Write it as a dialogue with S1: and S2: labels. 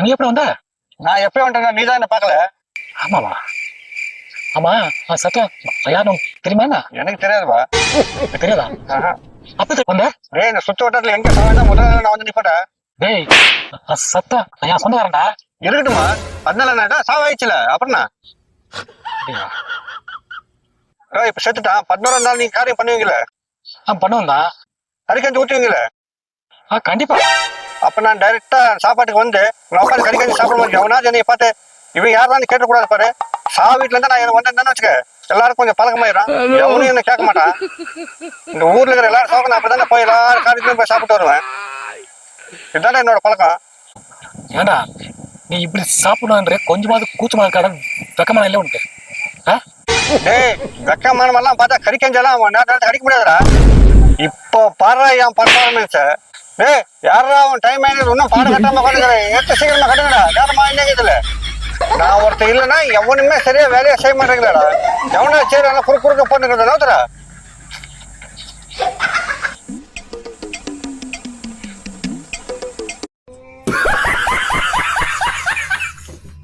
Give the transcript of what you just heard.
S1: நீ எப்படி வந்த?
S2: நான் எப்படி வந்துட்டேன்? நீ தான் என்ன பார்க்கல.
S1: ஆமாவா? ஆமா, சத்தம் யாரும் தெரியுமா? என்ன
S2: எனக்கு தெரியாதுப்பா.
S1: தெரியாதா? அப்ப வந்த?
S2: டேய், இந்த சுத்து வட்டத்துல எங்க சாவேன்னா முதல்ல நான் வந்து நிப்பட்டேன்.
S1: டேய், சத்தம் என் சொந்தக்காரன்டா.
S2: இருக்கட்டுமா? அதனால என்னடா சாவாயிச்சுல அப்புறம்னா? இப்ப செத்துட்டான். 11 நாள் நீங்க காரியம் பண்ணுவீங்களே?
S1: பண்ணுவோம்டா.
S2: கறிக்கஞ்சி ஊற்றுவீங்களே?
S1: கண்டிப்பா.
S2: அப்ப நான் டைரக்டா சாப்பாட்டுக்கு வந்து நான் உட்காந்து கறிக்கஞ்சி சாப்பிட மாட்டேன். அவனாச்சும் என்னைய பார்த்து இவன் யாரான்னு கேட்கக்கூடாது பாரு. வீட்டுல இருந்தா நான் வந்தேன்னு வச்சுக்க, எல்லாரும் கொஞ்சம் பழக்கமாயிடும். எவனையும் என்ன கேட்க மாட்டான். இந்த ஊர்ல இருக்கிற எல்லாரும் சாப்பிட நான் அப்படிதான் போய் எல்லாரும் காரியத்திலும் போய் சாப்பிட்டு வருவேன். இதுதான் என்னோட பழக்கம்.
S1: ஏண்டா நீ இப்படி சாப்பிடணுன்ற கொஞ்சமாவது கூச்சமா இருக்காட? வெக்கமான இல்லை உனக்கு?
S2: டேய், வெக்கமானமெல்லாம் பார்த்தா கறிக்கஞ்செல்லாம் நேரத்தை கடிக்க முடியாதுடா. இப்போ பாரு என் பர்ஃபார்மன்ஸ். டேய், யாரா அவன் டைம் ஆயிடுது இன்னும் பாடம் கட்டாம கட்டுக்கிறேன். எடுத்து சீக்கிரமா கட்டுங்கடா. நேரமா இல்லைங்கதுல நான் ஒருத்தர் இல்லைன்னா எவனுமே சரியா வேலையை செய்ய மாட்டேங்கிறாடா. எவனா சரி குறுக்க போட்டுக்கிறத நோத்துறா.